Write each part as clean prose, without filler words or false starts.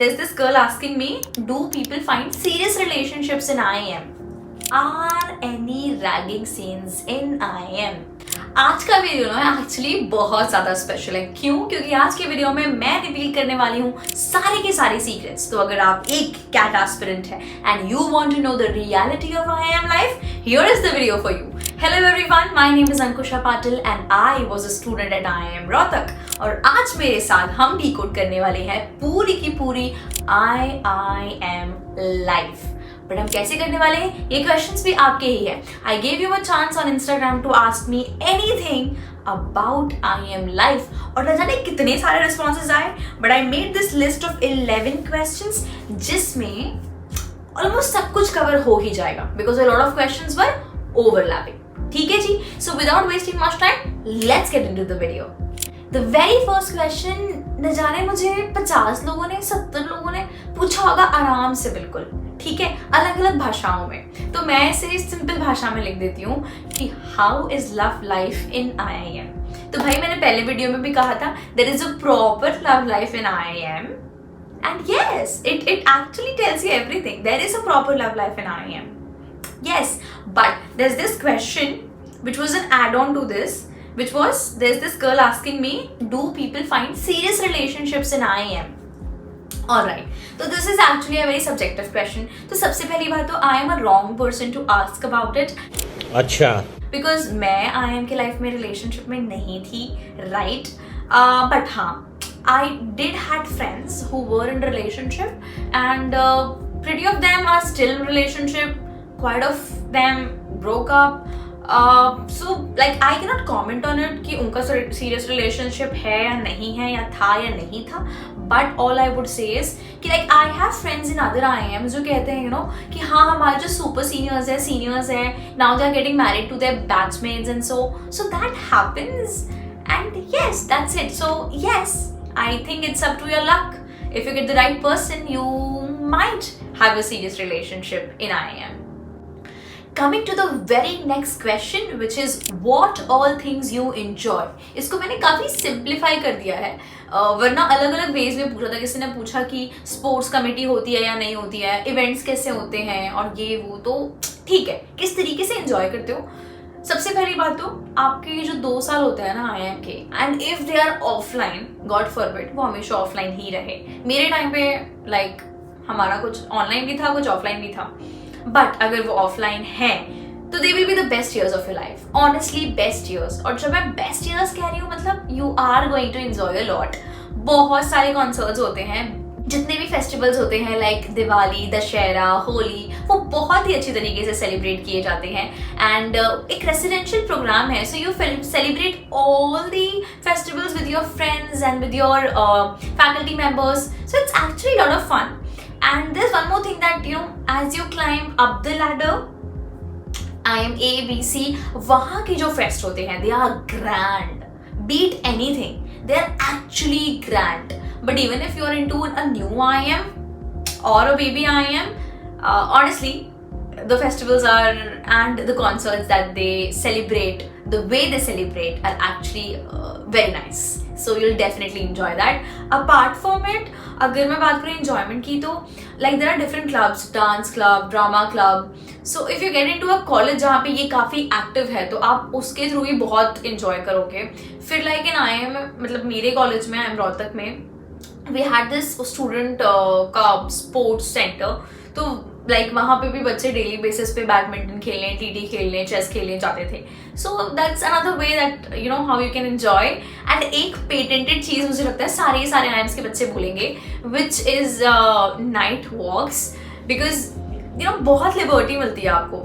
There's this girl asking me, do people find serious relationships in IIM? Are any ragging scenes in IIM? आज का video ना actually बहुत ज्यादा special है। क्यों? क्योंकि आज के वीडियो में मैं रिवील करने वाली हूँ सारे के सारे सीक्रेट्स। तो अगर आप एक कैट एस्पिरेंट है and you want to know the reality of IIM life, here is the video for you. Hello everyone, my name is Ankusha Patil and I was a student at IIM Rohtak. और आज मेरे साथ हम डिकोड करने वाले हैं पूरी की पूरी IIM लाइफ। बट हम कैसे करने वाले हैं, ये क्वेश्चंस भी आपके ही है। I gave you a chance on Instagram to ask me anything about IIM life और न जाने कितने सारे रिस्पॉन्सेज आए। But I made this list of 11 questions जिसमें ऑलमोस्ट सब कुछ कवर हो ही जाएगा because a lot of questions were overlapping. ठीक है जी, so without wasting much time let's get into the video. The very first question न जाने मुझे 50 लोगों ने 70 लोगों ने पूछा होगा आराम से, बिल्कुल ठीक है, अलग अलग भाषाओं में। तो मैं इसे सिंपल भाषा में लिख देती हूँ कि how is love life in IIM। तो भाई मैंने पहले वीडियो में भी कहा था there is a proper love life in IIM and yes it actually tells you everything. There is a proper love life in IIM, yes, but there's this question which was an add-on to this, which was there's this girl asking me, do people find serious relationships in IIM? Alright, so this is actually a very subjective question. तो सबसे पहली बात तो I am a wrong person to ask about it. अच्छा, because मैं IIM के life में relationship में नहीं थी, right? But हाँ, I did had friends who were in relationship and pretty of them are still in relationship. Quite of them broke up. So like I cannot comment on it कि उनका serious relationship है या नहीं है या था या नहीं था. But all I would say is कि like I have friends in other IIMs जो कहते हैं कि हाँ हमारे जो super seniors है, seniors है, now they are getting married to their batchmates and so that happens and yes, that's it. So yes, I think it's up to your luck. If you get the right person, you might have a serious relationship in IIM. Coming to the very next question, which is what all things you enjoy. इसको मैंने काफी simplify कर दिया है, वरना अलग अलग veg में पूछा था। किसी ने पूछा कि स्पोर्ट्स कमेटी होती है या नहीं होती है, इवेंट्स कैसे होते हैं और ये वो, तो ठीक है किस तरीके से एंजॉय करते हो। सबसे पहली बात तो आपके जो 2 साल होते हैं ना IIM के, and if they are offline, god forbid वो हमेशा ऑफलाइन ही रहे। मेरे टाइम पे लाइक हमारा कुछ ऑनलाइन भी था, कुछ ऑफलाइन भी था, बट अगर वो ऑफलाइन है तो they will be the best years of your life, honestly best years. और जब मैं बेस्ट ईयर्स कह रही हूँ मतलब you are going to enjoy a lot. बहुत सारे कॉन्सर्ट्स होते हैं, जितने भी फेस्टिवल्स होते हैं लाइक दिवाली, दशहरा, होली, वो बहुत ही अच्छी तरीके से सेलिब्रेट किए जाते हैं। एंड एक रेसिडेंशियल प्रोग्राम है, so you celebrate all the festivals with your friends and with your faculty members, so it's actually lot of fun. And there's one more thing that as you climb up the ladder, IIM A, B, C, वहाँ के जो fest होते हैं they are grand, beat anything, they're actually grand. But even if you're into a new IIM or a baby IIM, honestly the festivals are and the concerts that they celebrate, the way they celebrate are actually very nice. So you'll definitely enjoy that. Apart from it, अगर मैं बात करूँ enjoyment की, तो like there are different clubs, dance club, drama club. So if you get into a college जहाँ पे ये काफ़ी active है तो आप उसके थ्रू ही बहुत enjoy करोगे। फिर like in IIM, मतलब मेरे कॉलेज में IIM रोहतक में we had this student का sports center, तो लाइक वहाँ पे भी बच्चे डेली बेसिस पे बैडमिंटन खेलने, TT खेलने, चेस खेलने जाते थे। So that's another way that how you can enjoy. And एक पेटेंटेड चीज़ मुझे लगता है सारे IIMs के बच्चे भूलेंगे, which is night walks, because बहुत लिबर्टी मिलती है आपको।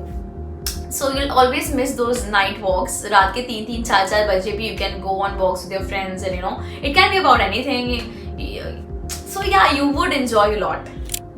So you'll always miss those night walks. रात के 3-3, 4-4 बजे भी you can go on walks with your friends and it can be about anything. So yeah, you would enjoy a lot.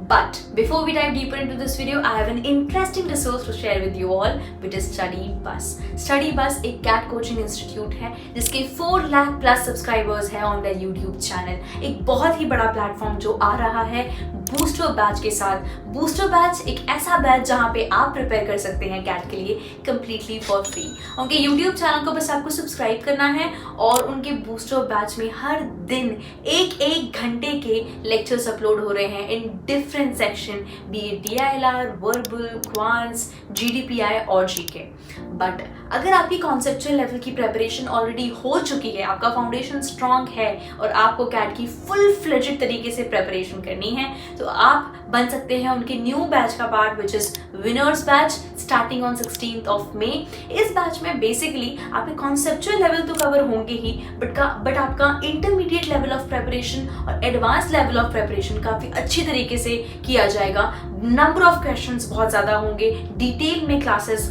But before we dive deeper into this video, I have an interesting resource to share with you all, which is Study Bus. Study Bus एक cat coaching institute है जिसके 4 lakh plus subscribers हैं on their YouTube channel. एक बहुत ही बड़ा platform जो आ रहा है बूस्टर बैच के साथ। बूस्टर बैच एक ऐसा बैच जहाँ पे आप प्रिपेयर कर सकते हैं कैट के लिए कम्प्लीटली फॉर फ्री। उनके यूट्यूब चैनल को बस आपको सब्सक्राइब करना है और उनके बूस्टर बैच में हर दिन एक घंटे के लेक्चर्स अपलोड हो रहे हैं in different section, B it DILR, verbal, quants, GDPI और GK। बट अगर आपकी कॉन्सेप्चुअल लेवल की प्रेपरेशन ऑलरेडी हो चुकी है, आपका फाउंडेशन स्ट्रॉन्ग है और आपको कैट की फुल फ्लेजेड तरीके से प्रेपरेशन करनी है, तो आप बन सकते हैं उनके न्यू बैच का part, which is winners batch starting on 16th of May। इस बैच में बेसिकली आपके कॉन्सेप्चुअल लेवल तो कवर होंगे ही, बट आपका इंटरमीडिएट लेवल ऑफ प्रेपरेशन और एडवांस लेवल ऑफ प्रेपरेशन काफी अच्छी तरीके से किया जाएगा। नंबर ऑफ क्वेश्चंस बहुत ज्यादा होंगे, डिटेल में क्लासेस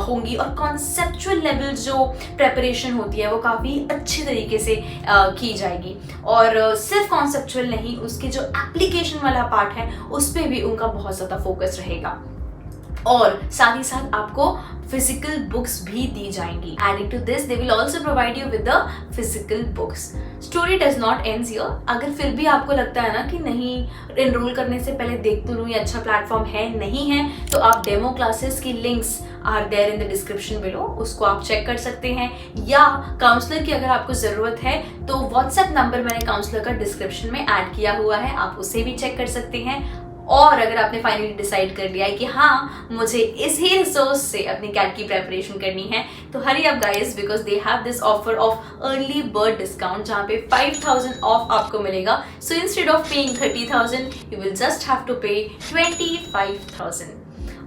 होंगी और कॉन्सेप्चुअल लेवल जो प्रेपरेशन होती है वो काफी अच्छी तरीके से की जाएगी। और सिर्फ कॉन्सेप्चुअल नहीं, उसके जो एप्लीकेशन वाला पार्ट है उस पे भी उनका बहुत ज्यादा फोकस रहेगा। और साथ ही साथ आपको फिजिकल बुक्स भी दी जाएंगी। Adding to this they will also provide you with the physical books. Story does not ends here. अगर फिर भी आपको लगता है ना कि नहीं, एनरोल करने से पहले देख तो लूँ ये अच्छा प्लेटफॉर्म है नहीं है, तो आप डेमो क्लासेस की links are there in the description below, उसको आप चेक कर सकते हैं। या काउंसलर की अगर आपको जरूरत है तो व्हाट्सएप नंबर मैंने काउंसलर का डिस्क्रिप्शन में ऐड किया हुआ है, आप उसे भी चेक कर सकते हैं। और अगर आपने फाइनली डिसाइड कर लिया है कि हाँ मुझे इसी रिसोर्स से अपनी कैट की प्रेपरेशन करनी है, तो hurry up guys, because they have this offer of early bird discount जहाँ पे 5000 ऑफ आपको मिलेगा। So instead of paying 30,000 you will just have to pay 25,000।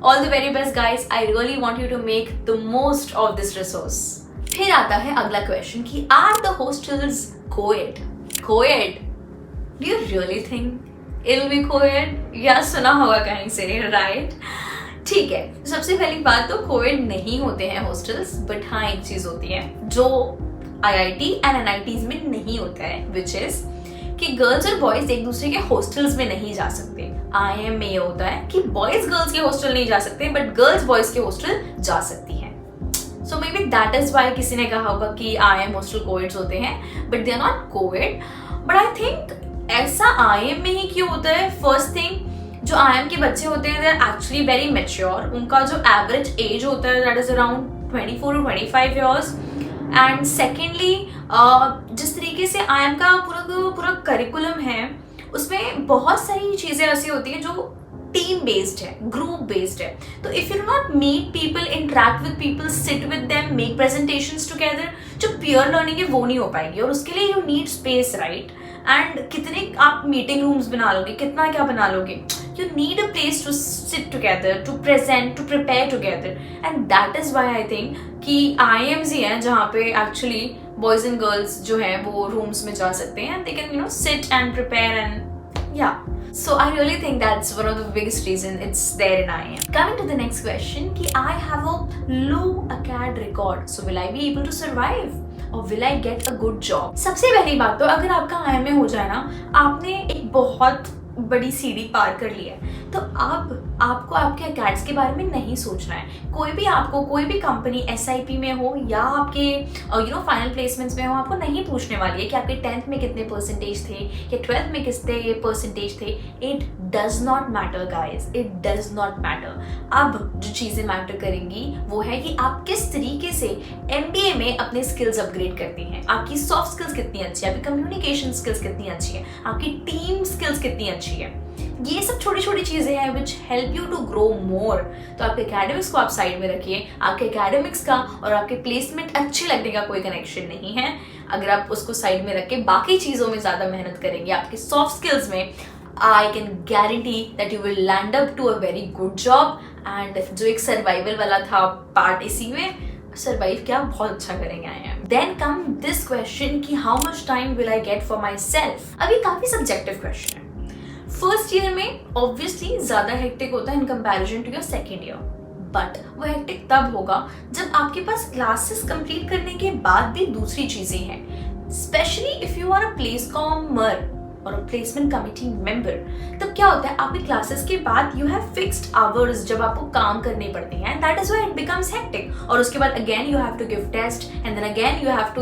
All the very best guys, I really want you to make the most of this resource. फिर आता है अगला question कि are the hostels coed? Coed, do you really think it will be co-ed? या सुना होगा कहीं से, राइट? ठीक है, सबसे पहली बात तो कोएड नहीं होते हैं हॉस्टल्स, बट हाँ एक चीज होती है जो IIT एंड NITs में नहीं होता है, विच इज कि गर्ल्स और बॉयज एक दूसरे के हॉस्टल्स में नहीं जा सकते। IIM में ये होता है कि बॉयज गर्ल्स के हॉस्टल नहीं जा सकते, बट गर्ल्स बॉयज के हॉस्टल जा सकती है। So maybe that is why किसी ने कहा होगा कि IIM हॉस्टल कोएड्स होते हैं, but they are not coed. But I think ऐसा IIM में ही क्यों होता है? फर्स्ट थिंग, जो IIM के बच्चे होते हैं they are actually very mature. उनका जो एवरेज एज होता है that is around 24 to 25 years। And secondly जिस तरीके से IIM का पूरा करिकुलम है उसमें बहुत सारी चीजें ऐसी होती हैं जो टीम बेस्ड है, ग्रुप बेस्ड है। तो if you not meet people, interact with people, sit with them, make presentations together, जो पीयर लर्निंग है वो नहीं हो पाएगी। और उसके लिए you need space, right? And कितने आप मीटिंग रूम्स बना लोगे, कितना क्या बना लोगे? You need a place to sit together, to present, to prepare together. And that is why I think कि IIMs ही हैं जहाँ पे एक्चुअली बॉयज एंड गर्ल्स जो है वो रूम्स में जा सकते हैं, they can sit and prepare and या। So I really think that's one of the biggest reason it's there in IIM. Coming to the next question कि I have a low ACAD record, so will I be able to survive or will I get a good job? सबसे पहली बात तो अगर आपका IIM में हो जाए ना, आपने एक बहुत बड़ी सीढ़ी पार कर ली है, तो अब आपको आपके अकेड्स के बारे में नहीं सोचना है। कोई भी कंपनी SIP में हो या आपके फाइनल प्लेसमेंट्स में हो, आपको नहीं पूछने वाली है कि आपके 10th में कितने परसेंटेज थे या 12th में कितने परसेंटेज थे। It does not matter guys, it does not matter. अब जो चीज़ें मैटर करेंगी वो है कि आप किस तरीके से MBA में अपने स्किल्स अपग्रेड करती हैं, आपकी सॉफ्ट स्किल्स कितनी अच्छी है, आपकी कम्युनिकेशन स्किल्स कितनी अच्छी है, आपकी टीम स्किल्स कितनी अच्छी है। ये सब छोटी छोटी चीजें हैं which help you to grow more. तो आपके एकेडमिक्स को आप साइड में रखिए, आपके एकेडमिक्स का और आपके प्लेसमेंट अच्छे लगने का कोई कनेक्शन नहीं है। अगर आप उसको साइड में रख के बाकी चीजों में ज्यादा मेहनत करेंगे, आपकी सॉफ्ट स्किल्स में, I can guarantee that you will land up to a very good job. And जो एक सर्वाइवल वाला था पार्ट, इसी में सर्वाइव क्या बहुत अच्छा करेंगे आए हैं। देन कम दिस क्वेश्चन कि how much time will I get for myself. अब ये काफी सब्जेक्टिव क्वेश्चन है। फर्स्ट ईयर में ऑब्वियसली ज्यादा हेक्टिक होता है in comparison to your second year, but वो हेक्टिक तब होगा जब आपके पास क्लासेस कंप्लीट करने के बाद भी दूसरी चीजें हैं। Specially if you are a place comer, और a placement committee member, तब क्या होता है आपकी क्लासेस के बाद you have fixed hours जब आपको काम करने पड़ते हैं, and that is why it becomes hectic. और उसके बाद again you have to give test, and then again you have to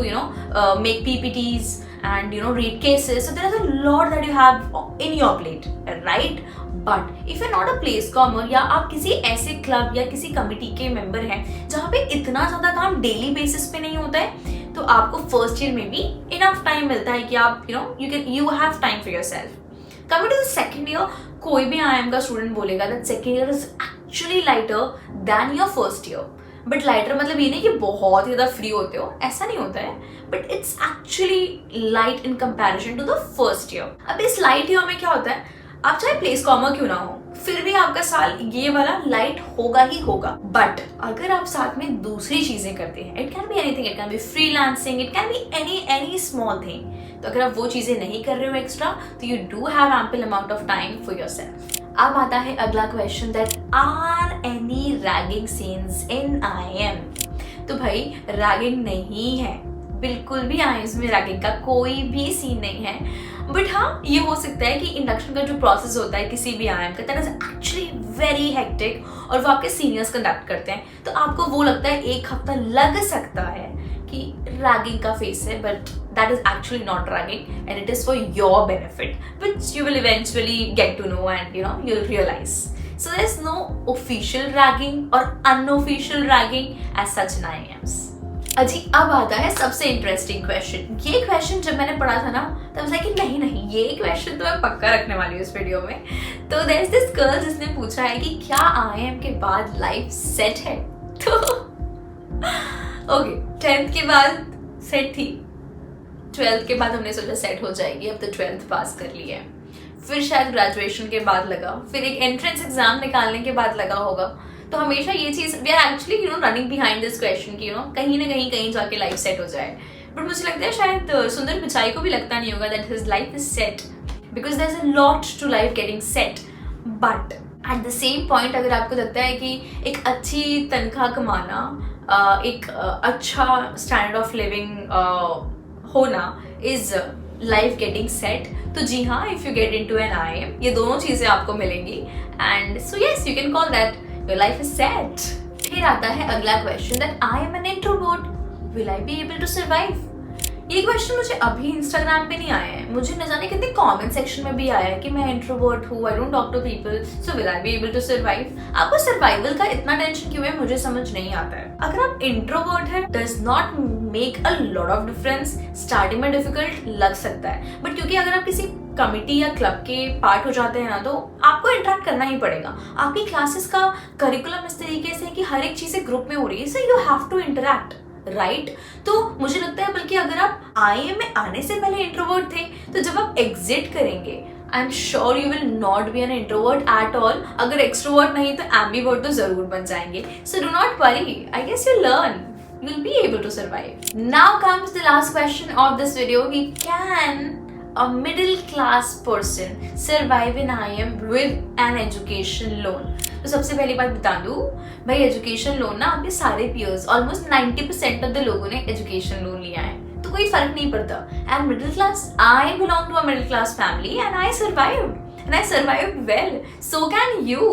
make PPTs and read cases. So there is a lot that you have in your plate, right? But if you're not a place comer या आप किसी ऐसे club या किसी committee के member हैं जहाँ पे इतना ज़्यादा काम डेली बेसिस पे नहीं होता है, तो आपको फर्स्ट ईयर में भी इनफ टाइम मिलता है कि आप you have time for yourself. Coming to the second year, कोई भी IIM का स्टूडेंट बोलेगा that second year is actually lighter than your first year. But lighter मतलब ये नहीं कि बहुत ही ज़्यादा फ्री होते हो, ऐसा नहीं होता है, but it's actually light in comparison to the first year. अब इस लाइट ईयर में क्या होता है, आप चाहे प्लेस कॉमर क्यों ना हो, फिर भी आपका साल ये वाला लाइट होगा ही होगा. बट अगर आप साथ में दूसरी चीजें करते हैं, it can be anything, it can be freelancing, it can be any small thing, तो अगर आप वो चीजें नहीं कर रहे हो एक्स्ट्रा, तो you do have ample amount of time for yourself. अब आता है अगला question, that are any ragging scenes in IIM. तो भाई रैगिंग नहीं है, बिल्कुल भी IIMs में रैगिंग का कोई भी सीन नहीं है. बट हाँ, ये हो सकता है कि इंडक्शन का जो प्रोसेस होता है किसी भी IIM का, that is actually very hectic, और वो आपके सीनियर्स कंडक्ट करते हैं, तो आपको वो लगता है 1 हफ्ता लग सकता है कि रैगिंग का फेस है, but that is actually not ragging, and it is for your benefit, which you will eventually get to know and you'll realize. So there is no official ragging or unofficial ragging as such in IIMs. अजी अब आता है सबसे interesting question. ये question जब मैंने पढ़ा था ना, तब मुझे कि नहीं ये क्वेश्चन तो मैं पक्का रखने वाली हूँ इस वीडियो में. तो देयर इज दिस गर्ल जिसने पूछा है कि क्या IIM के बाद लाइफ सेट है. तो ओके, 10th के बाद सेट थी, 12th के बाद हमने सोचा सेट हो जाएगी, अब तो 12th पास कर लिया है, फिर शायद ग्रेजुएशन के बाद लगा, फिर एक एंट्रेंस एग्जाम निकालने के बाद लगा होगा. तो हमेशा ये चीज we are actually running behind this question कि कहीं ना कहीं जाके लाइफ सेट हो जाए. बट मुझे लगता है शायद सुंदर पिचाई को भी लगता नहीं होगा that his life is set, because there is a lot to life getting set. But at the same point अगर आपको लगता है कि एक अच्छी तनख्वाह कमाना, एक अच्छा स्टैंडर्ड ऑफ लिविंग होना इज लाइफ गेटिंग सेट, तो जी हाँ, if you get into an IIM ये दोनों चीजें आपको मिलेंगी, and so yes you can call that your life is set. फिर आता है अगला question, that I am an introvert, will I be able to survive. ये क्वेश्चन मुझे अभी इंस्टाग्राम पे नहीं आया है, मुझे न जाने कितने कमेंट सेक्शन में भी आया है कि मैं इंट्रोवर्ट हूँ, I don't talk to people, so will I be able to survive. आपको सर्वाइवल का इतना टेंशन क्यों है, मुझे समझ नहीं आता है. अगर आप इंट्रोवर्ट है, does not make a lot of difference. Starting में डिफिकल्ट लग सकता है, बट क्योंकि अगर आप किसी कमिटी या क्लब के पार्ट हो जाते हैं ना, तो आपको इंटरेक्ट करना ही पड़ेगा. आपकी क्लासेस का करिकुलम इस तरीके से कि हर एक चीजें ग्रुप में हो रही है, so you have to interact, right. तो मुझे लगता है बल्कि अगर आप IIM में आने से पहले इंट्रोवर्ट थे, तो जब आप एग्जिट करेंगे, I am sure you will not be an introvert at all. अगर एक्सट्रोवर्ट नहीं तो एम्बीवर्ट तो जरूर बन जाएंगे. So do not worry, I guess you learn, you will be able to survive. Now comes the last question of this video. Can a middle class person survive in IIM with an education loan? तो सबसे पहली बात बता दूं भाई, education loan ना आपके सारे peers, almost 90% of the लोगों ने एजुकेशन लोन लिया है, तो कोई फर्क नहीं पड़ता. And middle class, I belong to a middle class family and I survived. And I survived well. So can you.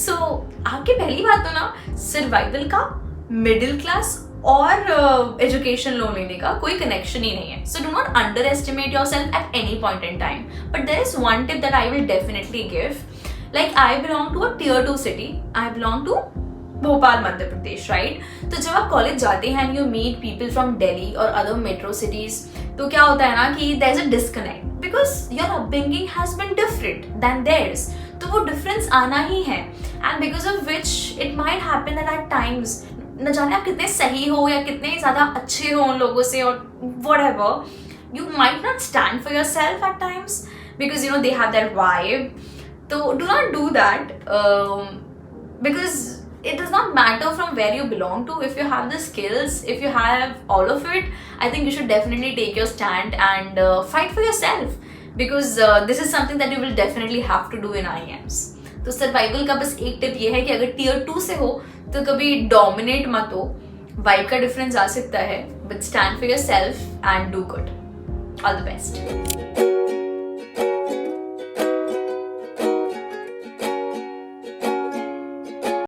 So आपकी पहली बात तो ना, सर्वाइवल का मिडिल क्लास और एजुकेशन लोन लेने का कोई कनेक्शन ही नहीं है. So do not underestimate your self at any point in time. But there is one tip that I will definitely give. Like I belong to a Tier 2 city, I belong to Bhopal Madhya Pradesh, right. तो जब आप college जाते हैं and you meet people from Delhi और other metro cities, तो क्या होता है ना कि there is a disconnect, because your upbringing has been different than theirs. तो वो डिफरेंस आना ही है, and because of which it might happen at times, न जाने आप कितने सही हो या कितने ज़्यादा अच्छे हो उन लोगों से, और whatever, you might not stand for yourself at times because they have that vibe. So do not do that, because it does not matter from where you belong to. If you have the skills, if you have all of it, I think you should definitely take your stand and fight for yourself, because this is something that you will definitely have to do in IIMs. तो survival का बस एक tip ये है कि अगर Tier 2 से हो तो कभी डोमिनेट मत हो. वाइब का डिफरेंस आ सकता है, but stand for yourself and do good. All the best.